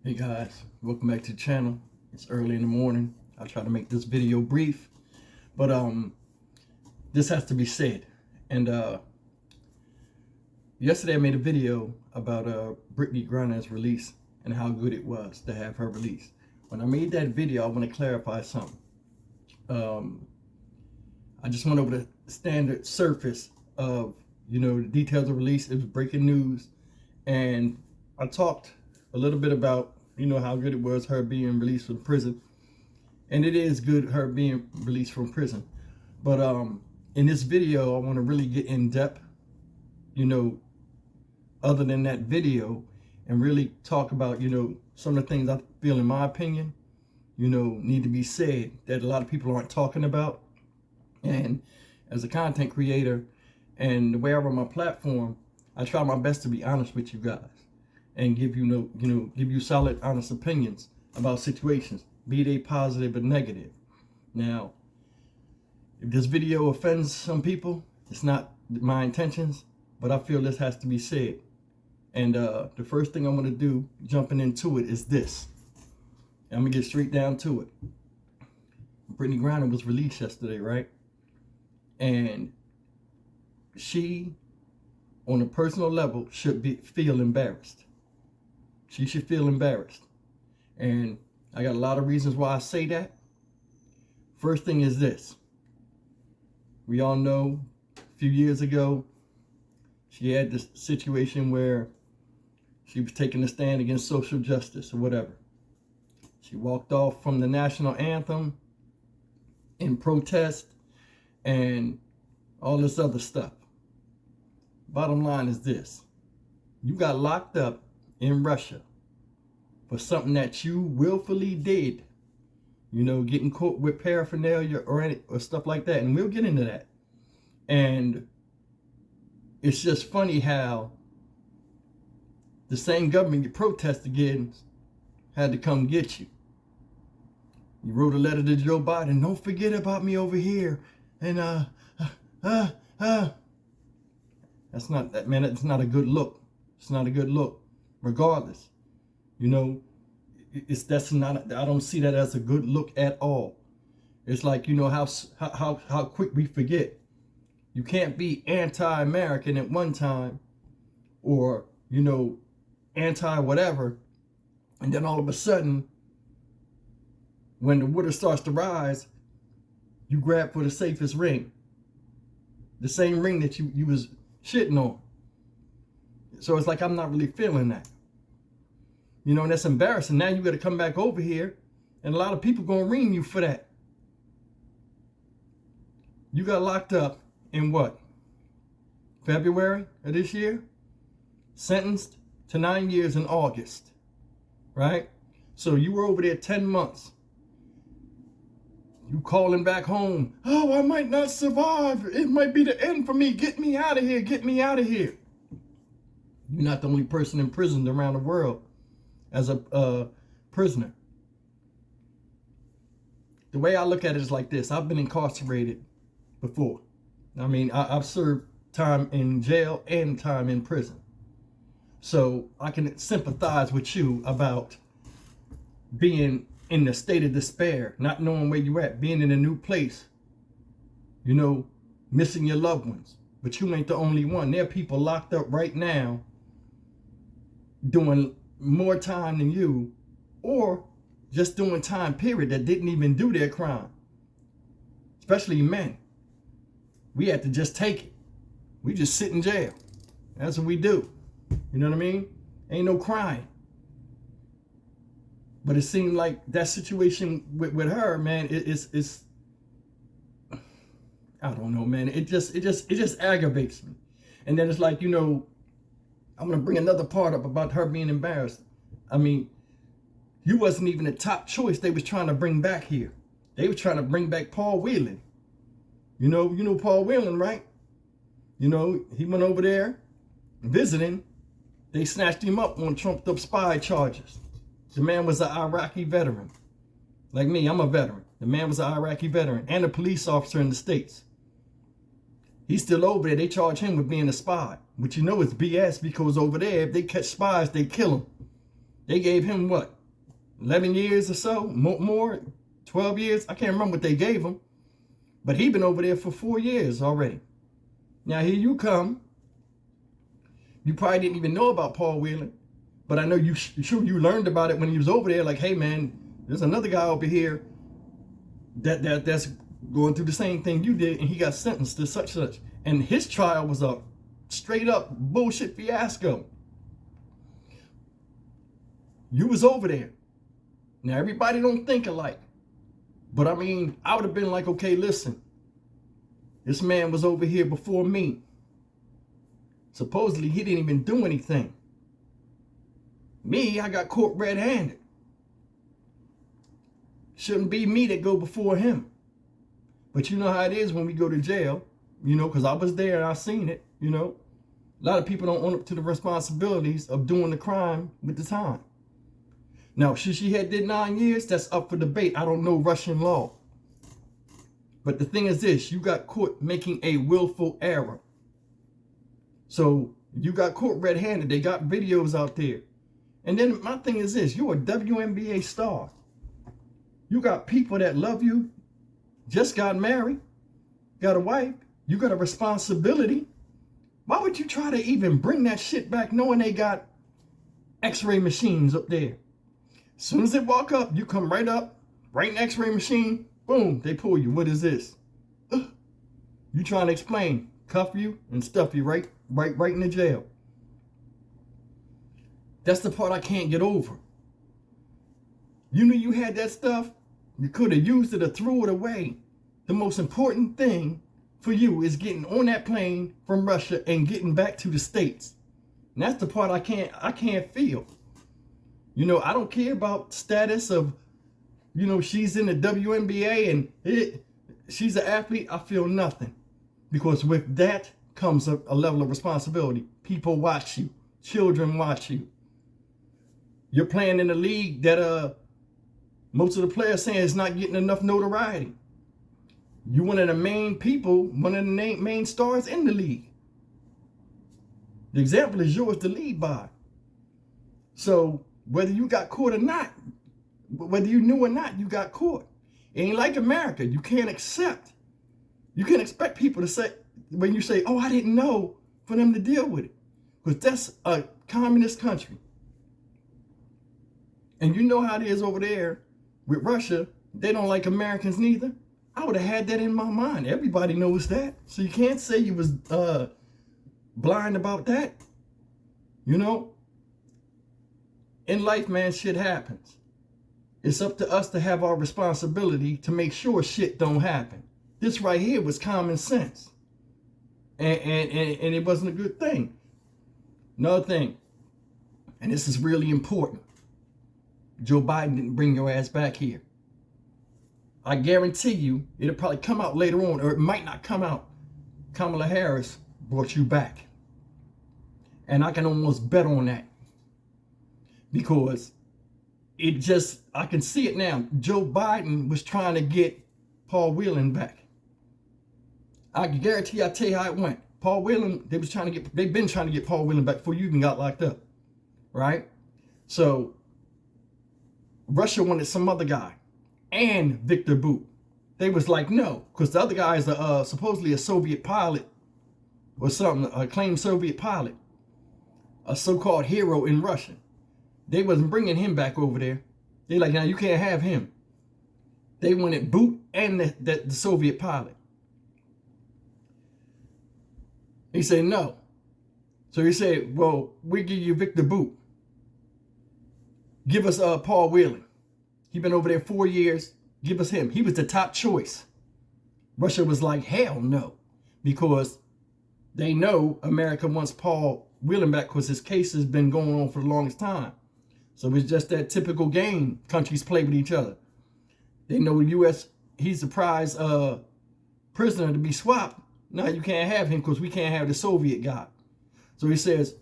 Hey guys, welcome back to the channel. It's early in the morning. I'll try to make this video brief, but this has to be said. And yesterday I made a video about Brittney Griner's release and how good it was to have her release. When I made that video, I want to clarify something. I just went over the standard surface of the details of release. It was breaking news, and I talked a little bit about how good it was her being released from prison, and it is good her being released from prison. But in this video, I want to really get in depth, other than that video, and really talk about some of the things I feel, in my opinion, need to be said that a lot of people aren't talking about. And as a content creator, and the way I run my platform, I try my best to be honest with you guys and give you solid, honest opinions about situations, be they positive or negative. Now, if this video offends some people, it's not my intentions, but I feel this has to be said. And the first thing I'm going to do, jumping into it, is this. I'm going to get straight down to it. Brittney Griner was released yesterday, right? And she, on a personal level, should feel embarrassed. She should feel embarrassed. And I got a lot of reasons why I say that. First thing is this. We all know a few years ago, she had this situation where she was taking a stand against social justice or whatever. She walked off from the national anthem in protest and all this other stuff. Bottom line is this. You got locked up in Russia for something that you willfully did, getting caught with paraphernalia or stuff like that, and we'll get into that. And it's just funny how the same government you protest against had to come get you. You wrote a letter to Joe Biden, don't forget about me over here, and that's not that, man. It's not a good look. It's not a good look. Regardless, that's not. I don't see that as a good look at all. It's like how quick we forget. You can't be anti-American at one time, or anti whatever, and then all of a sudden, when the water starts to rise, you grab for the safest ring, the same ring that you was shitting on. So it's like, I'm not really feeling that. And that's embarrassing. Now you got to come back over here, and a lot of people going to ream you for that. You got locked up in what? February of this year? Sentenced to 9 years in August, right? So you were over there 10 months. You calling back home, oh, I might not survive. It might be the end for me. Get me out of here. Get me out of here. You're not the only person imprisoned around the world as a prisoner. The way I look at it is like this. I've been incarcerated before. I mean, I've served time in jail and time in prison. So I can sympathize with you about being in the state of despair, not knowing where you're at, being in a new place, missing your loved ones. But you ain't the only one. There are people locked up right now doing more time than you, or just doing time period that didn't even do their crime. Especially men. We had to just take it. We just sit in jail. That's what we do. You know what I mean? Ain't no crying. But it seemed like that situation with her, man, it's I don't know, man. It just aggravates me. And then it's like, I'm going to bring another part up about her being embarrassed. I mean, you wasn't even the top choice they was trying to bring back here. They were trying to bring back Paul Whelan. You know Paul Whelan, right? He went over there visiting. They snatched him up on trumped up spy charges. The man was an Iraqi veteran. Like me, I'm a veteran. The man was an Iraqi veteran and a police officer in the States. He's still over there. They charge him with being a spy. Which it's BS, because over there, if they catch spies, they kill them. They gave him what, 11 years or so, more, 12 years. I can't remember what they gave him, but he been over there for 4 years already. Now here you come. You probably didn't even know about Paul Whelan, but I know you learned about it when he was over there. Like, hey man, there's another guy over here that's going through the same thing you did, and he got sentenced to such. And his trial was a straight up bullshit fiasco. You was over there. Now everybody don't think alike, but I mean, I would have been like, okay, listen, this man was over here before me. Supposedly he didn't even do anything. Me, I got caught red-handed. Shouldn't be me that go before him. But you know how it is when we go to jail, you know, because I was there and I seen it, you know. A lot of people don't own up to the responsibilities of doing the crime with the time. Now, should she had did 9 years, that's up for debate. I don't know Russian law. But the thing is this, you got caught making a willful error. So you got caught red-handed. They got videos out there. And then my thing is this, you're a WNBA star. You got people that love you, just got married, got a wife, you got a responsibility. Why would you try to even bring that shit back knowing they got x-ray machines up there? As soon as they walk up, you come right up, right in the x-ray machine, boom, they pull you. What is this? You trying to explain, cuff you and stuff you right in the jail. That's the part I can't get over. You knew you had that stuff. You could have used it or threw it away. The most important thing for you is getting on that plane from Russia and getting back to the States. And that's the part I can't feel. You know, I don't care about status of, you know, she's in the WNBA and she's an athlete. I feel nothing. Because with that comes a level of responsibility. People watch you. Children watch you. You're playing in a league that most of the players saying is not getting enough notoriety. You're one of the main people, one of the main stars in the league. The example is yours to lead by. So whether you got caught or not, whether you knew or not, you got caught. It ain't like America. You can't expect people to say, when you say, oh, I didn't know, for them to deal with it. Because that's a communist country. And you know how it is over there with Russia. They don't like Americans neither. I would have had that in my mind. Everybody knows that. So you can't say you was blind about that. You know? In life, man, shit happens. It's up to us to have our responsibility to make sure shit don't happen. This right here was common sense. And it wasn't a good thing. Another thing, and this is really important. Joe Biden didn't bring your ass back here. I guarantee you, it'll probably come out later on, or it might not come out. Kamala Harris brought you back. And I can almost bet on that. Because I can see it now. Joe Biden was trying to get Paul Whelan back. I can guarantee, I'll tell you how it went. Paul Whelan, they've been trying to get Paul Whelan back before you even got locked up. Right? So, Russia wanted some other guy. And Victor Bout. They was like, no. Because the other guy is supposedly a Soviet pilot. Or something, a claimed Soviet pilot. A so-called hero in Russia. They wasn't bringing him back over there. They like, now you can't have him. They wanted Bout and the Soviet pilot. He said no. So he said, well, we give you Victor Bout. Give us Paul Whelan. He been over there 4 years. Give us him. He was the top choice. Russia was like, hell no. Because they know America wants Paul Whelan back because his case has been going on for the longest time. So it's just that typical game countries play with each other. They know the U.S., he's the prize prisoner to be swapped. Now you can't have him because we can't have the Soviet guy. So he says,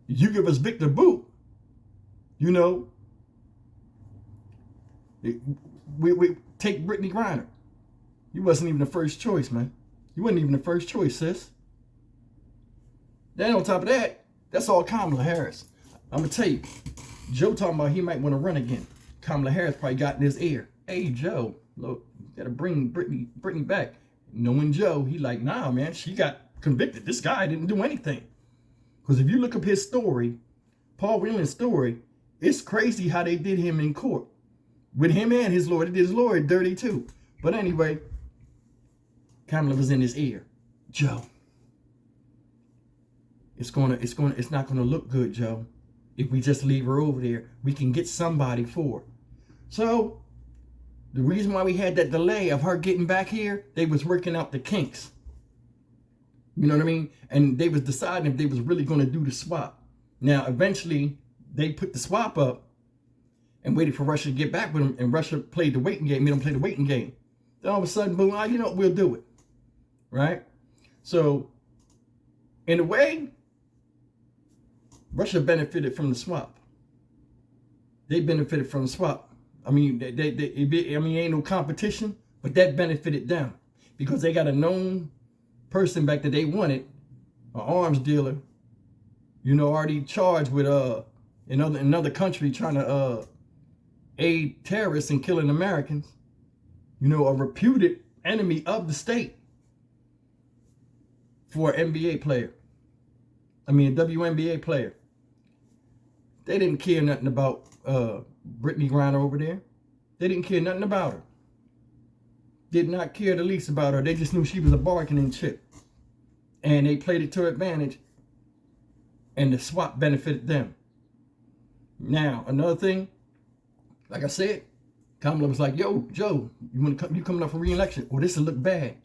you give us Victor Bout, you know, we take Brittney Griner. You wasn't even the first choice, man. You wasn't even the first choice, sis. Then on top of that, that's all Kamala Harris. I'm going to tell you, Joe talking about he might want to run again. Kamala Harris probably got in his ear. Hey, Joe, look, you got to bring Brittney back. Knowing Joe, he like, nah, man, she got convicted. This guy didn't do anything. Because if you look up his story, Paul Whelan's story, it's crazy how they did him in court. With him and his lawyer. They did his lawyer dirty too. But anyway, Kamala was in his ear. Joe, it's not gonna look good, Joe. If we just leave her over there, we can get somebody for her. So the reason why we had that delay of her getting back here, they was working out the kinks. You know what I mean? And they was deciding if they was really going to do the swap. Now, eventually, they put the swap up and waited for Russia to get back with them. And Russia played the waiting game, made them play the waiting game. Then all of a sudden, boom, you know what, we'll do it. Right? So, in a way, Russia benefited from the swap. They benefited from the swap. I mean, ain't no competition, but that benefited them because they got a known person back that they wanted, an arms dealer, you know, already charged with another country trying to aid terrorists and killing Americans, you know, a reputed enemy of the state for an NBA player. I mean, a WNBA player. They didn't care nothing about Brittney Griner over there. They didn't care nothing about her. Did not care the least about her. They just knew she was a bargaining chip. And they played it to her advantage. And the swap benefited them. Now, another thing, like I said, Kamala was like, yo, Joe, you coming up for re-election? Or this will look bad.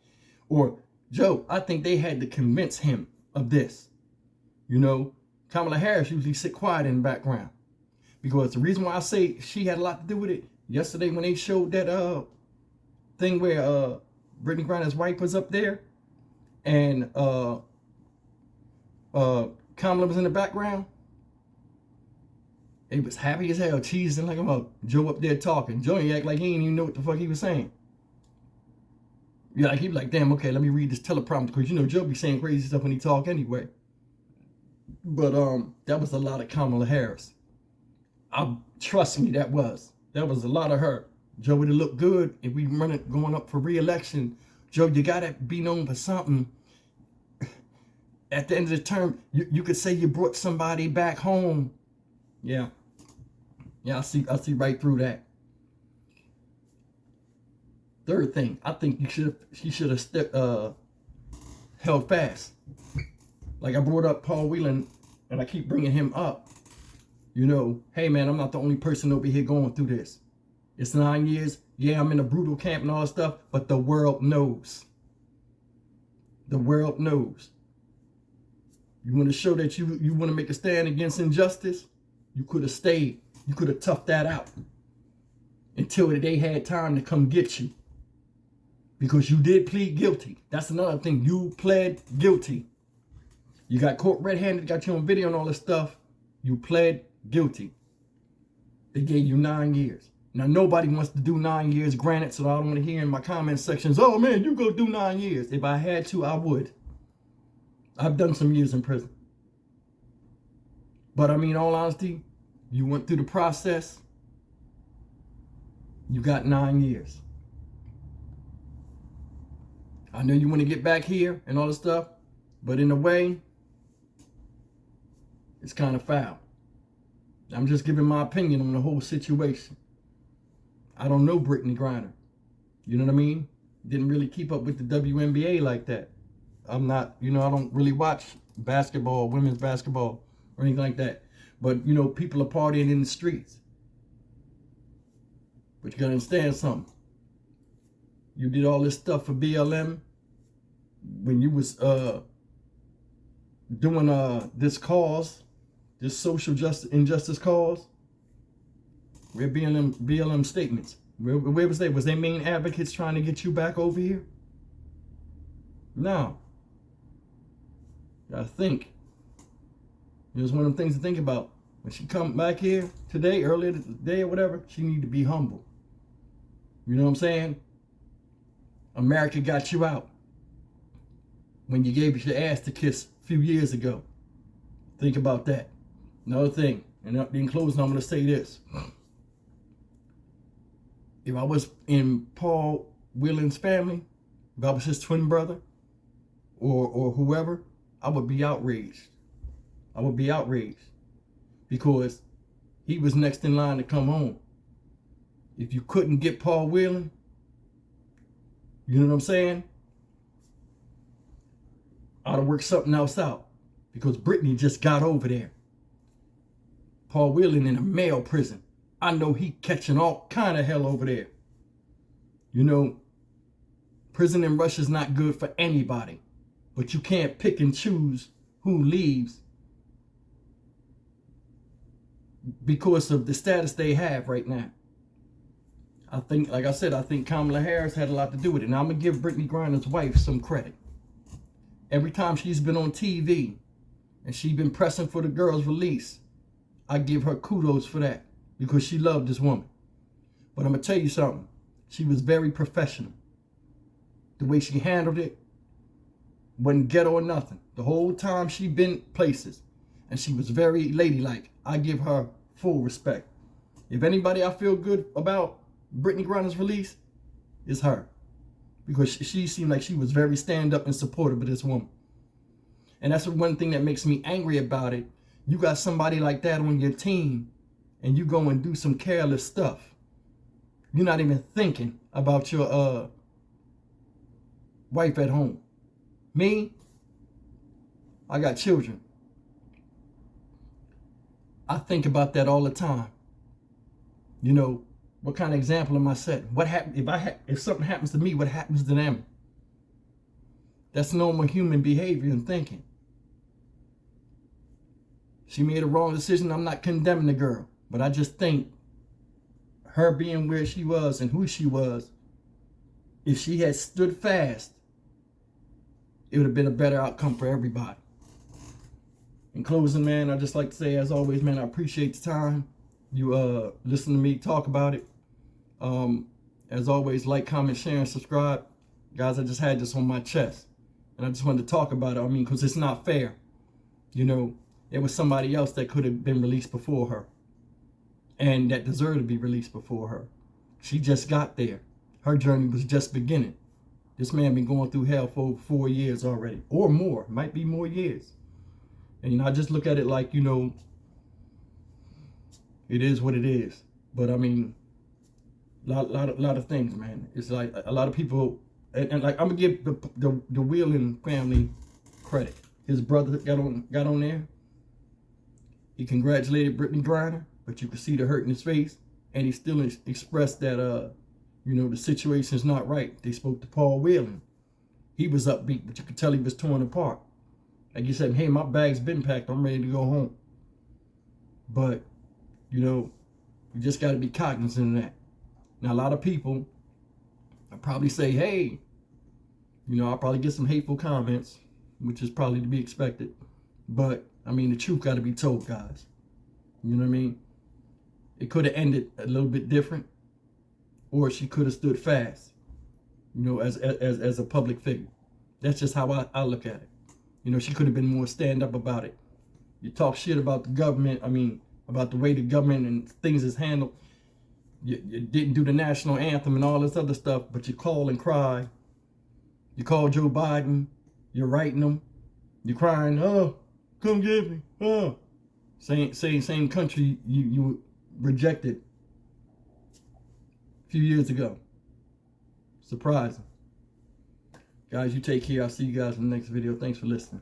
Or, Joe, I think they had to convince him of this. You know, Kamala Harris usually sit quiet in the background. Because the reason why I say she had a lot to do with it, yesterday when they showed that thing where Brittney Griner's wife was up there and Kamala was in the background, they was happy as hell, cheesing like a Joe up there talking. Joe ain't act like he ain't even know what the fuck he was saying. Yeah, like he was like, damn, okay, let me read this teleprompter, because you know Joe be saying crazy stuff when he talk anyway. But that was a lot of Kamala Harris. Trust me, that was a lot of her. Joe would have looked good if we going up for re-election. Joe, you gotta be known for something. At the end of the term, you could say you brought somebody back home. Yeah, I see right through that. Third thing, I think she should have held fast. Like I brought up Paul Whelan, and I keep bringing him up. You know, hey man, I'm not the only person over here going through this. It's 9 years. Yeah, I'm in a brutal camp and all that stuff, but the world knows. The world knows. You want to show that you want to make a stand against injustice? You could have stayed. You could have toughed that out until they had time to come get you. Because you did plead guilty. That's another thing. You pled guilty. You got caught red-handed, got you on video and all this stuff. You pled guilty. They gave you 9 years. Now, nobody wants to do 9 years, granted, so I don't want to hear in my comment sections, oh man, you go do 9 years. If I had to, I would. I've done some years in prison. But I mean, in all honesty, you went through the process. You got 9 years. I know you want to get back here and all this stuff, but in a way, it's kind of foul. I'm just giving my opinion on the whole situation. I don't know Brittney Griner. You know what I mean? Didn't really keep up with the WNBA like that. I'm not, I don't really watch basketball, women's basketball, or anything like that. But, people are partying in the streets. But you gotta understand something. You did all this stuff for BLM when you was doing this cause, this social injustice cause. Where BLM statements? Where was they? Was they main advocates trying to get you back over here? No. Gotta think. It was one of the things to think about. When she come back here today, earlier today or whatever, she need to be humble. You know what I'm saying? America got you out when you gave us your ass to kiss a few years ago. Think about that. Another thing, And in closing, I'm going to say this. If I was in Paul Whelan's family, if I was his twin brother or whoever, I would be outraged. I would be outraged because he was next in line to come home. If you couldn't get Paul Whelan, you know what I'm saying? I'd have worked something else out because Brittney just got over there. Paul Whelan in a male prison. I know he catching all kind of hell over there. You know, prison in Russia is not good for anybody, but you can't pick and choose who leaves because of the status they have right now. I think, like I said, I think Kamala Harris had a lot to do with it. Now, I'm going to give Brittney Griner's wife some credit. Every time she's been on TV and she's been pressing for the girl's release, I give her kudos for that because she loved this woman. But I'm going to tell you something. She was very professional. The way she handled it wasn't ghetto or nothing. The whole time she been places. And she was very ladylike. I give her full respect. If anybody I feel good about Brittney Griner's release, it's her. Because she seemed like she was very stand-up and supportive of this woman. And that's one thing that makes me angry about it. You got somebody like that on your team and you go and do some careless stuff. You're not even thinking about your wife at home. Me, I got children. I think about that all the time. You know, what kind of example am I setting? What happens if something happens to me? What happens to them? That's normal human behavior and thinking. She made a wrong decision. I'm not condemning the girl, but I just think her being where she was and who she was, if she had stood fast, it would have been a better outcome for everybody. In closing, man, I just like to say, as always, man, I appreciate the time you listen to me talk about it. As always, like, comment, share, and subscribe. Guys, I just had this on my chest. And I just wanted to talk about it. I mean, because it's not fair. You know, it was somebody else that could have been released before her. And that deserved to be released before her. She just got there. Her journey was just beginning. This man been going through hell for over 4 years already. Or more. Might be more years. And, you know, I just look at it like, you know, it is what it is. But, I mean, lot of things, man. It's like a lot of people, and like I'm gonna give the Whelan family credit. His brother got on there. He congratulated Brittney Griner, but you could see the hurt in his face, and he still expressed that you know, the situation's not right. They spoke to Paul Whelan. He was upbeat, but you could tell he was torn apart. Like you said, hey, my bag's been packed. I'm ready to go home. But you know, you just got to be cognizant of that. Now, a lot of people will probably say, hey, you know, I'll probably get some hateful comments, which is probably to be expected. But, I mean, the truth got to be told, guys. You know what I mean? It could have ended a little bit different, or she could have stood fast, you know, as a public figure. That's just how I look at it. You know, she could have been more stand-up about it. You talk shit about the government, I mean, about the way the government and things is handled. You didn't do the national anthem and all this other stuff, but you call and cry. You call Joe Biden. You're writing him. You're crying, oh, come get me. Oh. Same country you rejected a few years ago. Surprising. Guys, you take care. I'll see you guys in the next video. Thanks for listening.